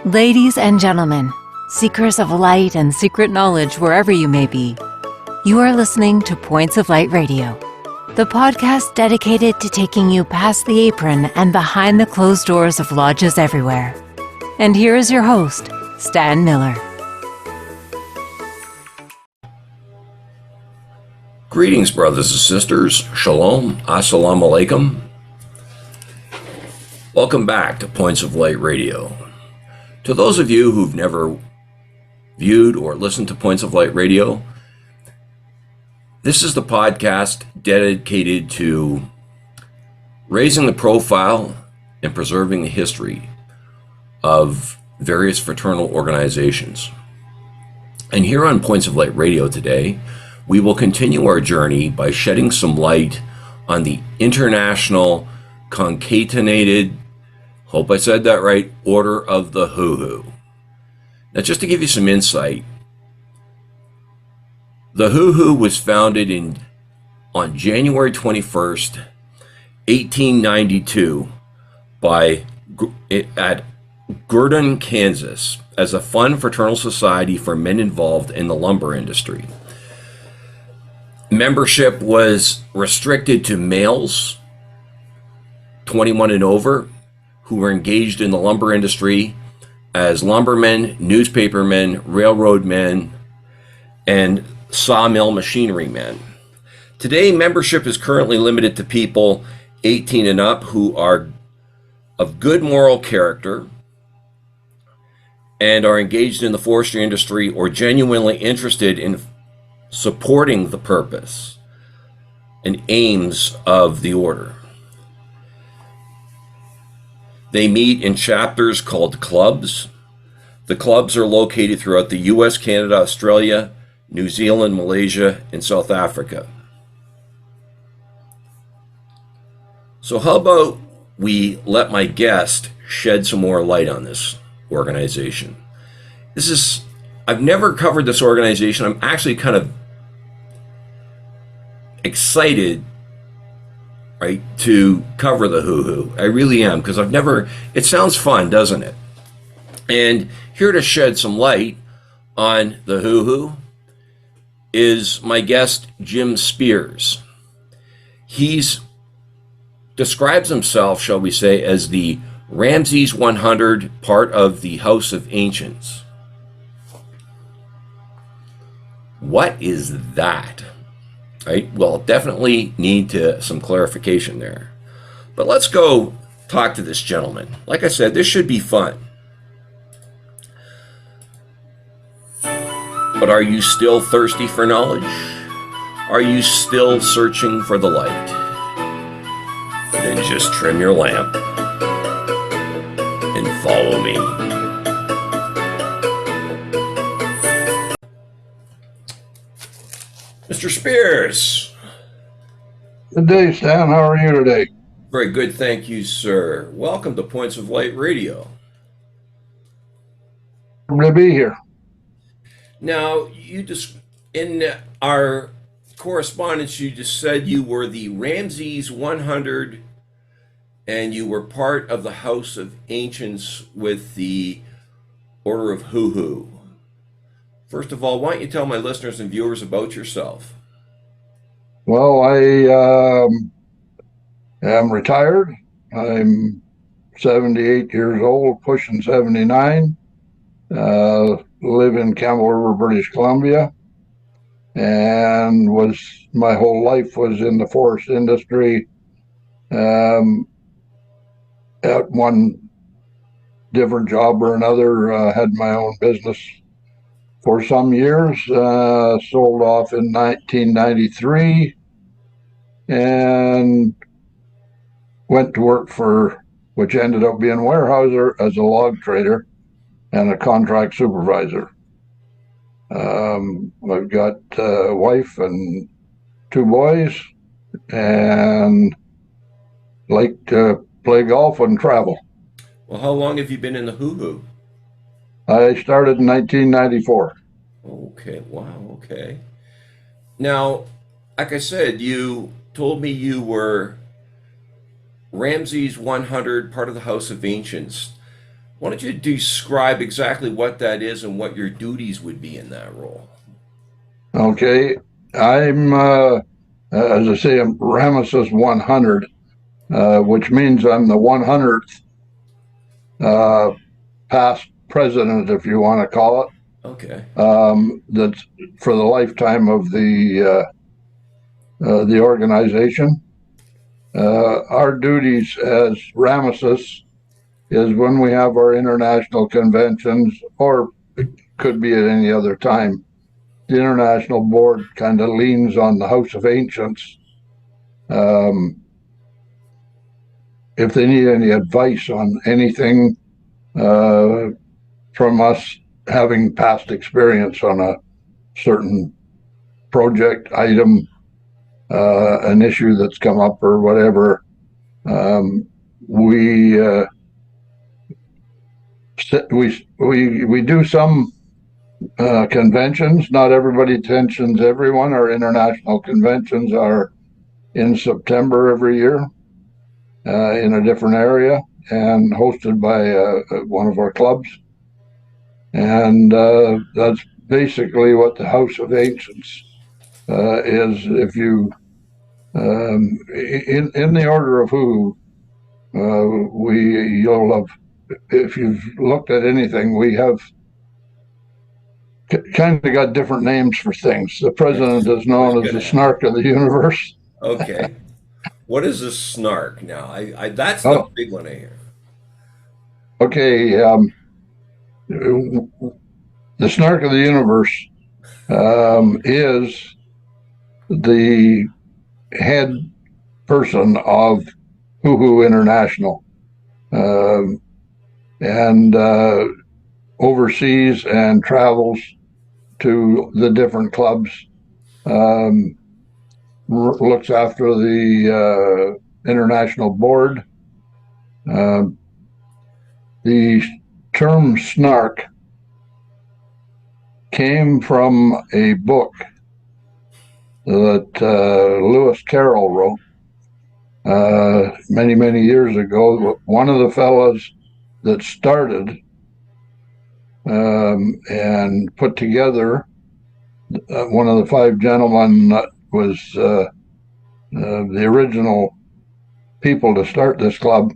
Ladies and gentlemen, seekers of light and secret knowledge wherever you may be, you are listening to Points of Light Radio, the podcast dedicated to taking you past the apron and behind the closed doors of lodges everywhere. And here is your host, Stan Miller. Greetings, brothers and sisters. Shalom. Assalamu alaikum. Welcome back to Points of Light Radio. To those of you who've never viewed or listened to Points of Light Radio, this is the podcast dedicated to raising the profile and preserving the history of various fraternal organizations. And here on Points of Light Radio today, we will continue our journey by shedding some light on the International Concatenated, hope I said that right, Order of the HooHoo. Now, just to give you some insight, the HooHoo was founded on January 21st, 1892 at Gurdon, Kansas, as a fun fraternal society for men involved in the lumber industry. Membership was restricted to males, 21 and over, who were engaged in the lumber industry as lumbermen, newspapermen, railroad men, and sawmill machinery men. Today, membership is currently limited to people 18 and up who are of good moral character and are engaged in the forestry industry or genuinely interested in supporting the purpose and aims of the order. They meet in chapters called clubs. The clubs are located throughout the US, Canada, Australia, New Zealand, Malaysia, and South Africa. So how about we let my guest shed some more light on this organization? I've never covered this organization. I'm actually kind of excited, right, to cover the HooHoo. I really am, because it sounds fun, doesn't it? And here to shed some light on the HooHoo is my guest, Jim Speers. He describes himself, shall we say, as the Ramses 100, part of the House of Ancients. What is that? Right? Well, definitely need some clarification there. But let's go talk to this gentleman. Like I said, this should be fun. But are you still thirsty for knowledge? Are you still searching for the light? Then just trim your lamp and follow me. Mr. Speers. Good day, Stan. How are you today? Very good, thank you, sir. Welcome to Points of Light Radio. Happy to be here. Now, in our correspondence, you just said you were the Ramses 100 and you were part of the House of Ancients with the Order of HooHoo. First of all, why don't you tell my listeners and viewers about yourself? Well, I am retired. I'm 78 years old, pushing 79. Live in Campbell River, British Columbia, and my whole life was in the forest industry. At one different job or another, had my own business for some years, sold off in 1993 and went to work which ended up being Weyerhaeuser as a log trader and a contract supervisor. I've got a wife and 2 boys and like to play golf and travel. Well, how long have you been in the HooHoo? I started in 1994. Okay, wow, okay. Now, like I said, you told me you were Ramses 100, part of the House of Ancients. Why don't you describe exactly what that is and what your duties would be in that role? Okay, I'm, as I say, I'm Ramesses 100, which means I'm the 100th past president, if you want to call it. Okay. That's for the lifetime of the organization. Our duties as Ramesses is when we have our international conventions, or it could be at any other time. The international board kind of leans on the House of Ancients. If they need any advice on anything from us having past experience on a certain project item, an issue that's come up or whatever, we do some conventions. Not everybody attentions everyone. Our international conventions are in September every year in a different area and hosted by one of our clubs. And that's basically what the House of Ancients is. If you in the order of who you'll have, if you've looked at anything, we have kind of got different names for things. The president is I was known as the gonna ask. Snark of the universe. Okay. What is a snark now? I that's the Oh, big one I hear. okay. The Snark of the universe is the head person of HooHoo International, and oversees and travels to the different clubs, looks after the international board. The term snark came from a book that Lewis Carroll wrote many, many years ago. One of the fellows that started and put together one of the five gentlemen that was the original people to start this club.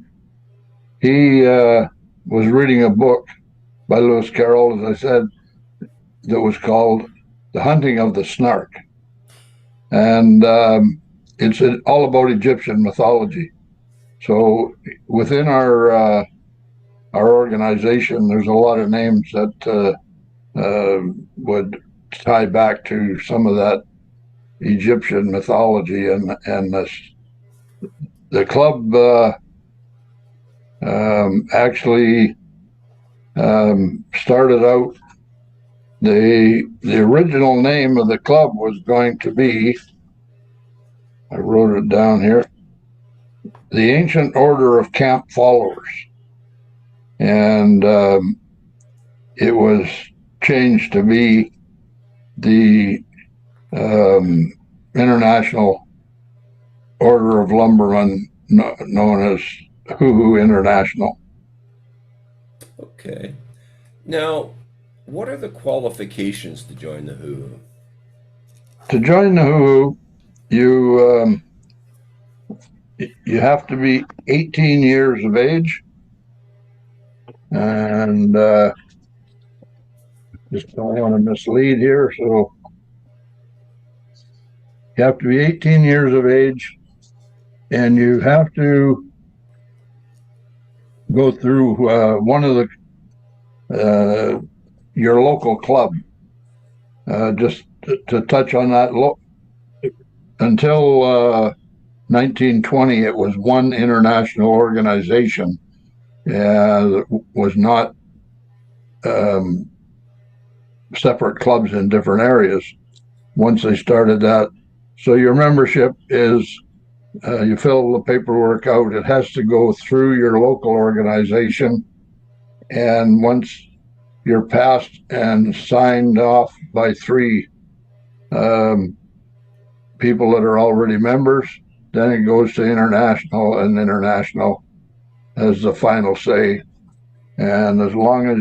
He was reading a book by Lewis Carroll, as I said, that was called The Hunting of the Snark. And it's all about Egyptian mythology. So within our organization, there's a lot of names that would tie back to some of that Egyptian mythology, and the club actually started out. The original name of the club was going to be, I wrote it down here, the Ancient Order of Camp Followers, and it was changed to be the International Order of Lumbermen, known as HooHoo International. Okay. Now, what are the qualifications to join the HooHoo? To join the HooHoo, you have to be 18 years of age, and just don't want to mislead here. So you have to be 18 years of age, and you have to go through one of the your local club. Just to touch on that, until 1920, it was one international organization. That was not separate clubs in different areas. Once they started that, so your membership is, you fill the paperwork out. It has to go through your local organization, and once you're passed and signed off by three people that are already members, then it goes to international, and international has the final say And as long as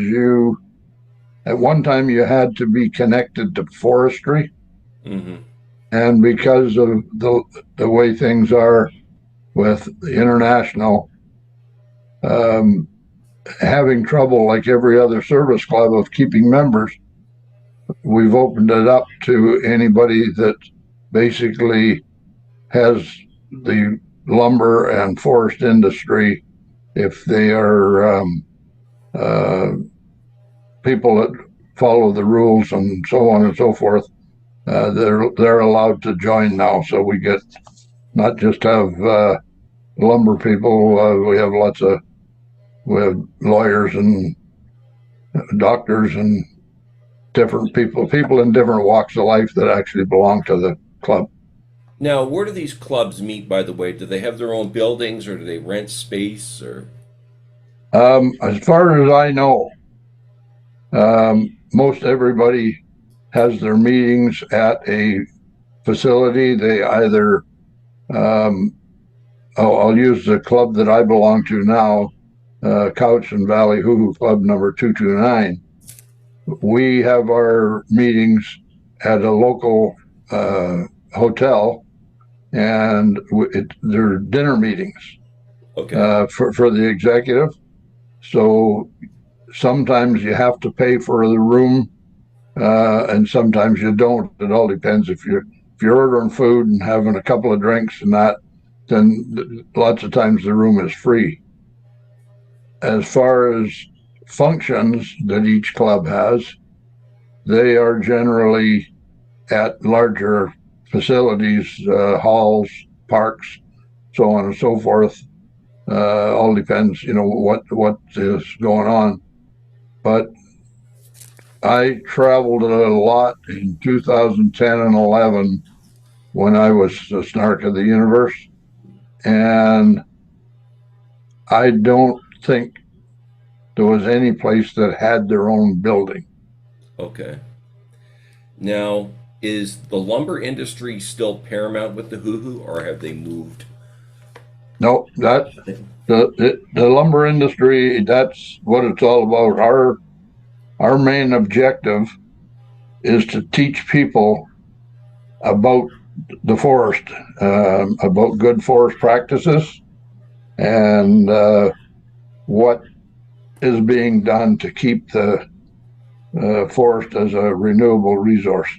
at one time you had to be connected to forestry. Mm-hmm. And because of the way things are with the international, having trouble like every other service club of keeping members, we've opened it up to anybody that basically has the lumber and forest industry. If they are people that follow the rules and so on and so forth, they're allowed to join now. So we get not just have lumber people. We have lawyers and doctors and different people in different walks of life that actually belong to the club. Now, where do these clubs meet, by the way? Do they have their own buildings, or do they rent space, or? As far as I know, most everybody has their meetings at a facility. They either, I'll use the club that I belong to now, Couch and Valley HooHoo Club number 229. We have our meetings at a local hotel, and they're dinner meetings for the executive. So sometimes you have to pay for the room, and sometimes you don't. It all depends. If you're ordering food and having a couple of drinks and that, then lots of times the room is free. As far as functions that each club has, they are generally at larger facilities, halls, parks, so on and so forth. All depends, what is going on. But I traveled a lot in 2010 and 11 when I was the Snark of the universe, and I don't think there was any place that had their own building. Okay. Now, is the lumber industry still paramount with the HooHoo, or have they moved? No, the lumber industry, that's what it's all about. Our main objective is to teach people about the forest, about good forest practices, and what is being done to keep the forest as a renewable resource.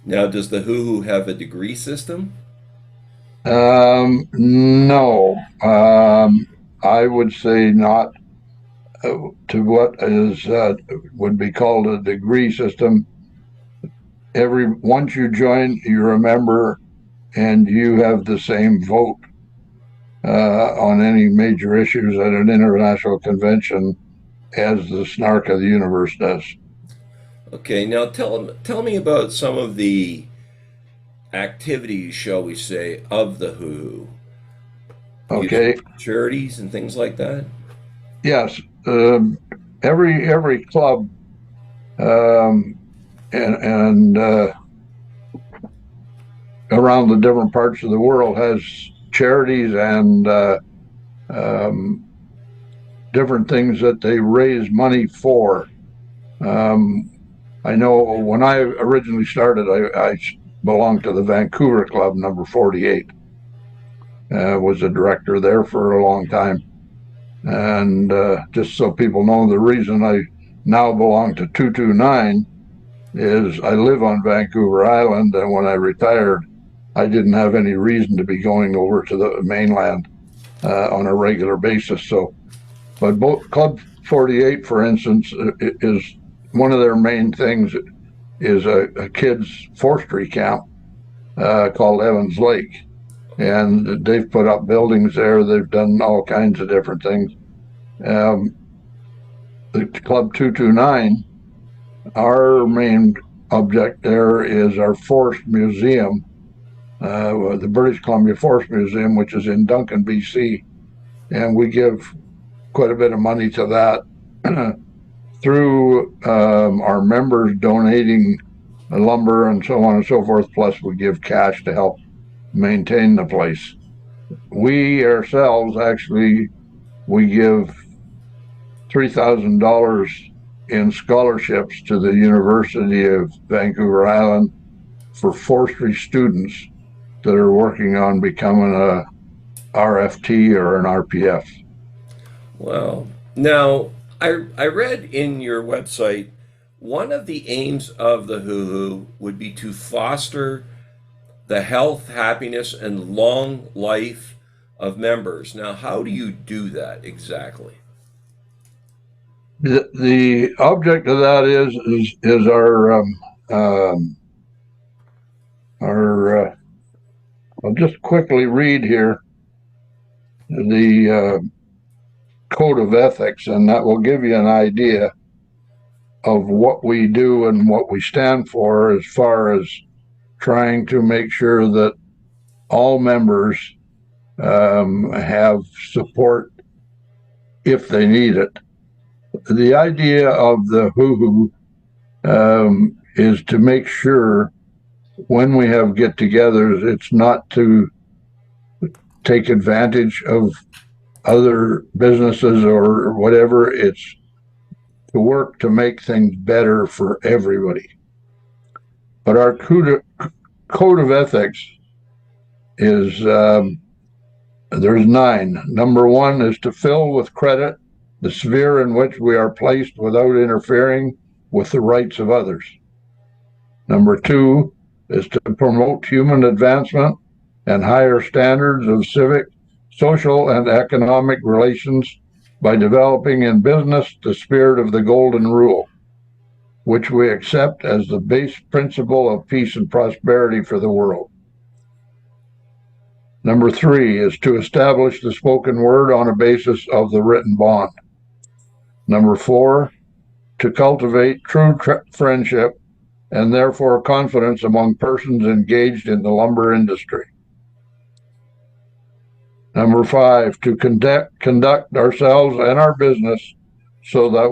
Now, does the HooHoo have a degree system? No, I would say not. To what is would be called a degree system. Once you join, you're a member, and you have the same vote on any major issues at an international convention as the Snark of the universe does. Okay, now tell me about some of the activities, shall we say, of the HooHoo. Okay. Charities and things like that. Yes. Every club and around the different parts of the world has charities and different things that they raise money for. I know when I originally started, I belonged to the Vancouver Club number 48. Was a director there for a long time. And just so people know, the reason I now belong to 229 is I live on Vancouver Island, and when I retired, I didn't have any reason to be going over to the mainland on a regular basis. So, but both Club 48, for instance, is one of their main things is a kids forestry camp called Evans Lake. And they've put up buildings there. They've done all kinds of different things. The Club 229, our main object there is our Forest Museum, the British Columbia Forest Museum, which is in Duncan, BC. And we give quite a bit of money to that through our members donating lumber and so on and so forth. Plus, we give cash to help maintain the place. We ourselves, actually, we give $3,000 in scholarships to the University of Vancouver Island for forestry students that are working on becoming a RFT or an RPF. Wow. Now, I read in your website one of the aims of the HooHoo would be to foster the health, happiness, and long life of members. Now, how do you do that exactly? The object of that is our I'll just quickly read here the code of ethics, and that will give you an idea of what we do and what we stand for as far as trying to make sure that all members have support if they need it. The idea of the HooHoo is to make sure when we have get-togethers, it's not to take advantage of other businesses or whatever. It's to work to make things better for everybody. But our code of ethics is there's 9. Number 1 is to fill with credit the sphere in which we are placed without interfering with the rights of others. Number 2 is to promote human advancement and higher standards of civic, social, and economic relations by developing in business the spirit of the Golden Rule, which we accept as the base principle of peace and prosperity for the world. Number 3 is to establish the spoken word on a basis of the written bond. Number 4, to cultivate true friendship and therefore confidence among persons engaged in the lumber industry. Number 5, to conduct ourselves and our business so that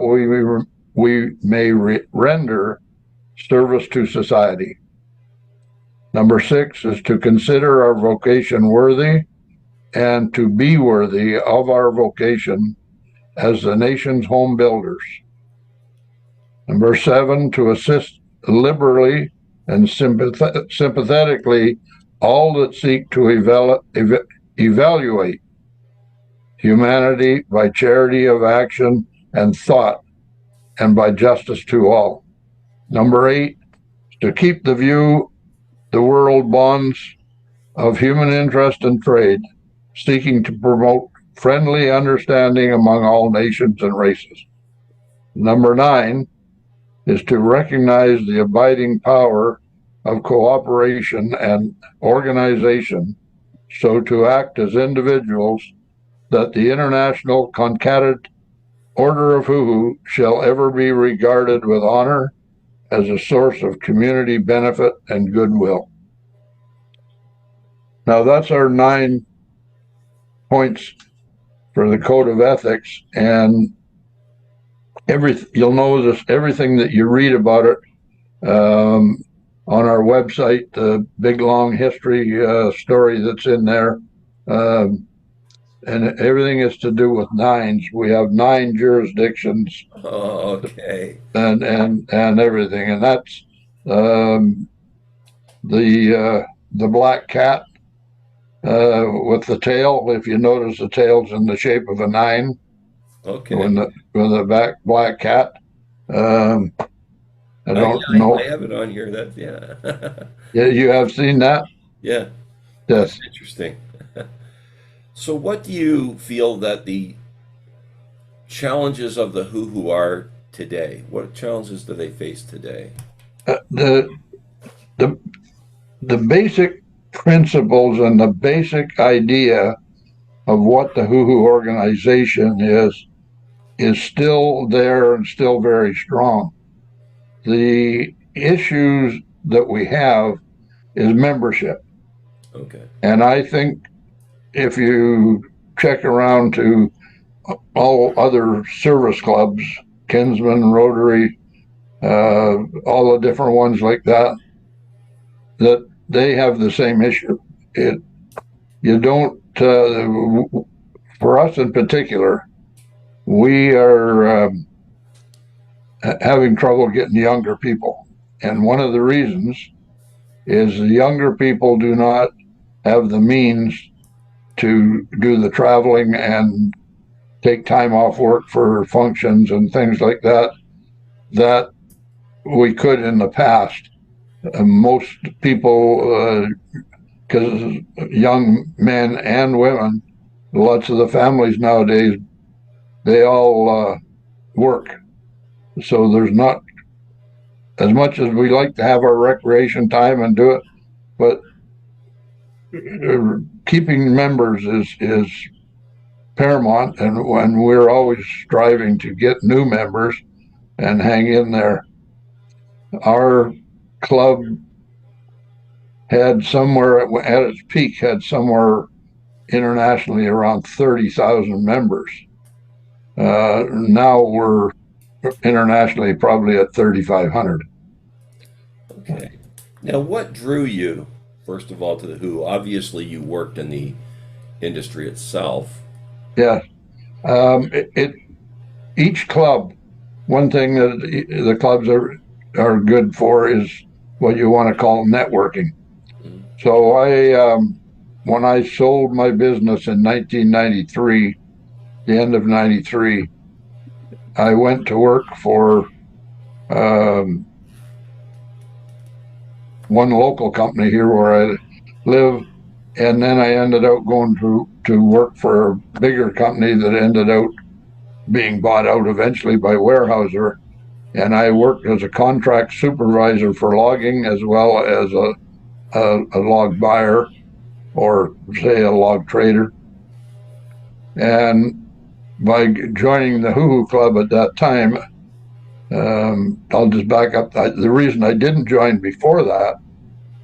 we may render service to society. Number 6 is to consider our vocation worthy and to be worthy of our vocation as the nation's home builders. Number 7, to assist liberally and sympathetically all that seek to evaluate humanity by charity of action and thought and by justice to all. Number 8, to keep the world bonds of human interest and trade, seeking to promote friendly understanding among all nations and races. Number 9 is to recognize the abiding power of cooperation and organization, so to act as individuals that the International Concatenated Order of HooHoo shall ever be regarded with honor as a source of community benefit and goodwill. Now that's our 9 points for the code of ethics, and you'll notice everything that you read about it on our website, the big long history story that's in there, and everything is to do with 9s. We have 9 jurisdictions. Oh, okay. And everything, and that's the black cat with the tail. If you notice, the tail's in the shape of a 9. Okay. When the black cat. I don't know. I have it on here. That yeah. Yeah, you have seen that? Yeah. Yes. That's interesting. So, what do you feel that the challenges of the HooHoo are today? What challenges do they face today? The basic principles and the basic idea of what the HooHoo organization is still there and still very strong. The issues that we have is membership. Okay. And I think if you check around to all other service clubs, Kinsman, Rotary, all the different ones like that, that they have the same issue. You don't, for us in particular, we are having trouble getting younger people. And one of the reasons is the younger people do not have the means to do the traveling and take time off work for functions and things like that that we could in the past. Most people, because young men and women, lots of the families nowadays, they all work. So there's not, as much as we like to have our recreation time and do it, but keeping members is paramount, and we're always striving to get new members and hang in there. Our club had somewhere at its peak had somewhere internationally around 30,000 members. Now we're internationally probably at 3,500. Okay. Now, what drew you, first of all, to the Who? Obviously, you worked in the industry itself. Yeah. Each club, one thing that the clubs are good for is what you want to call networking. Mm-hmm. So when I sold my business in 1993, the end of 93, I went to work for one local company here where I live, and then I ended up going to work for a bigger company that ended up being bought out eventually by Weyerhaeuser, and I worked as a contract supervisor for logging as well as a log buyer, or say a log trader. And by joining the HooHoo Club at that time, I'll just back up. The reason I didn't join before that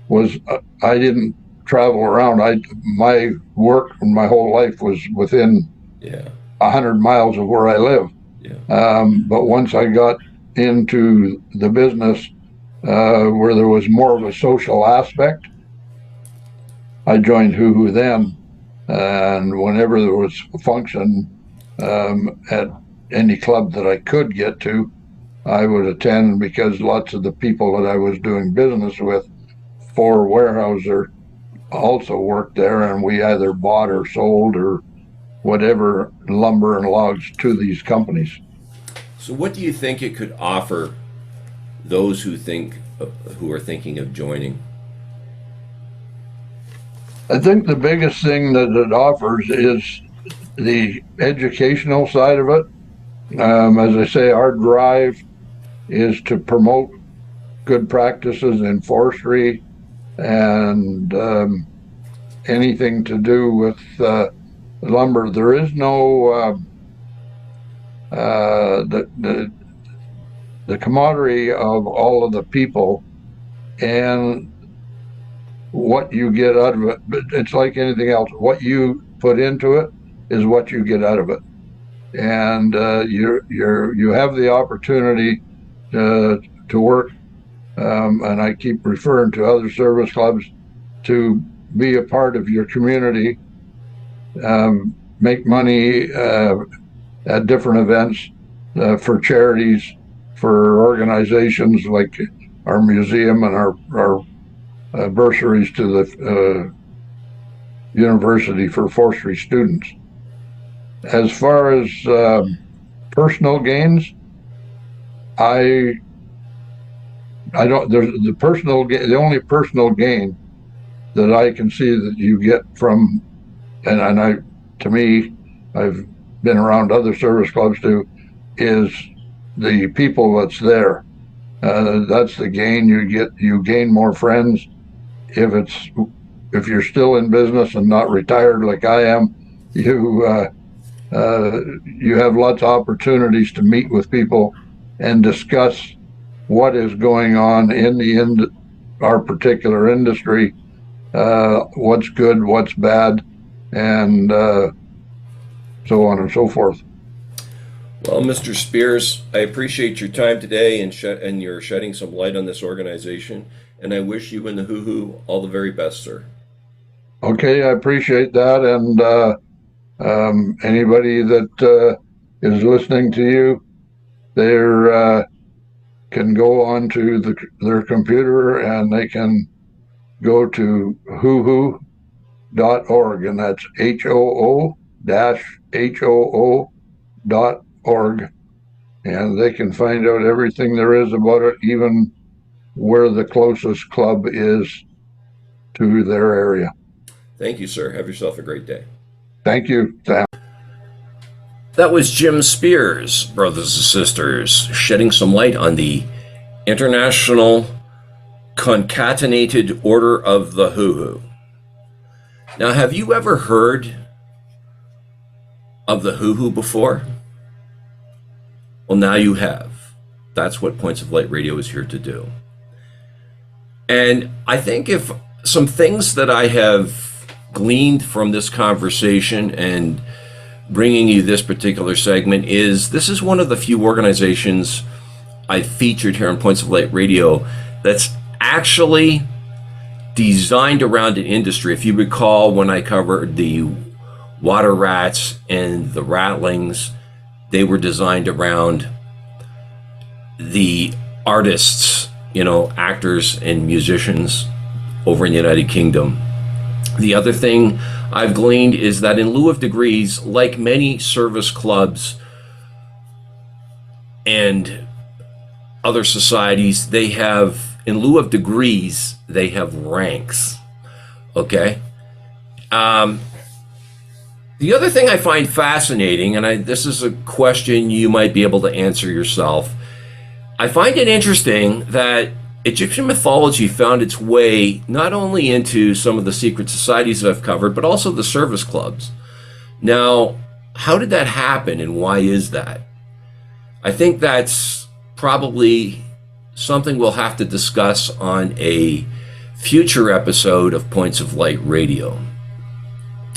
was I didn't travel around. My work and my whole life was within 100 miles of where I live. Yeah. But once I got into the business where there was more of a social aspect, I joined HooHoo then. And whenever there was a function at any club that I could get to, I would attend, because lots of the people that I was doing business with for Weyerhaeuser also worked there, and we either bought or sold or whatever lumber and logs to these companies. So what do you think it could offer those who are thinking of joining? I think the biggest thing that it offers is the educational side of it. As I say, our drive is to promote good practices in forestry and anything to do with lumber. There is no the camaraderie of all of the people and what you get out of it. But it's like anything else. What you put into it is what you get out of it. And you have the opportunity to work, and I keep referring to other service clubs, to be a part of your community, make money at different events for charities, for organizations like our museum and our bursaries to the University for Forestry students. As far as personal gains, I don't. There's the only personal gain that I can see that you get from, to me, I've been around other service clubs too, is the people that's there. That's the gain you get. You gain more friends. If you're still in business and not retired like I am, you have lots of opportunities to meet with people and discuss what is going on in our particular industry, what's good, what's bad, and so on and so forth. Well, Mr. Speers, I appreciate your time today and you're shedding some light on this organization, and I wish you and the HooHoo all the very best, sir. Okay, I appreciate that, and anybody that is listening to you, they can go onto their computer and they can go to HooHoo.org, and that's HOO-HOO.org, and they can find out everything there is about it, even where the closest club is to their area. Thank you, sir. Have yourself a great day. Thank you, Sam. That was Jim Speers, brothers and sisters, shedding some light on the International Concatenated Order of the HooHoo. Now, have you ever heard of the HooHoo before? Well, now you have. That's what Points of Light Radio is here to do. And I think if some things that I have gleaned from this conversation and bringing you this particular segment is this is one of the few organizations I've featured here on Points of Light Radio that's actually designed around an industry. If you recall, when I covered the water rats and the ratlings, they were designed around the artists, actors and musicians over in the United Kingdom. The other thing I've gleaned is that in lieu of degrees, like many service clubs and other societies, they have, in lieu of degrees, they have ranks. Okay? The other thing I find fascinating, and this is a question you might be able to answer yourself, I find it interesting that Egyptian mythology found its way not only into some of the secret societies that I've covered, but also the service clubs. Now, how did that happen and why is that? I think that's probably something we'll have to discuss on a future episode of Points of Light Radio.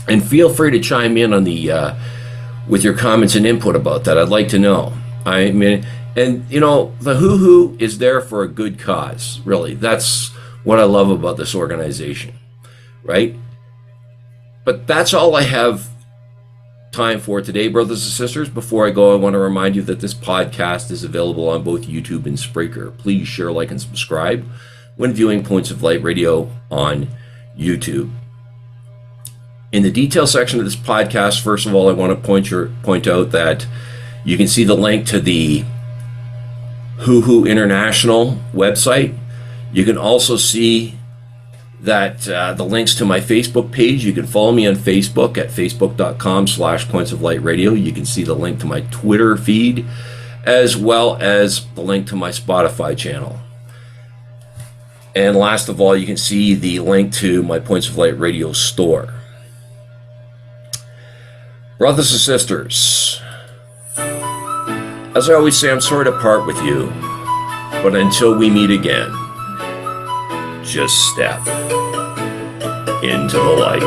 And feel free to chime in on the with your comments and input about that. I'd like to know. I mean, and the HooHoo is there for a good cause, really. That's what I love about this organization, right? But that's all I have time for today, brothers and sisters. Before I go, I want to remind you that this podcast is available on both YouTube and Spreaker. Please share, like, and subscribe when viewing Points of Light Radio on YouTube. In the detail section of this podcast, first of all, I want to point out that you can see the link to the HooHoo International website. You can also see that the links to my Facebook page. You can follow me on Facebook at facebook.com/Points of Light Radio. You can see the link to my Twitter feed, as well as the link to my Spotify channel. And last of all, you can see the link to my Points of Light Radio store. Brothers and sisters, as I always say, I'm sorry to part with you, but until we meet again, just step into the light.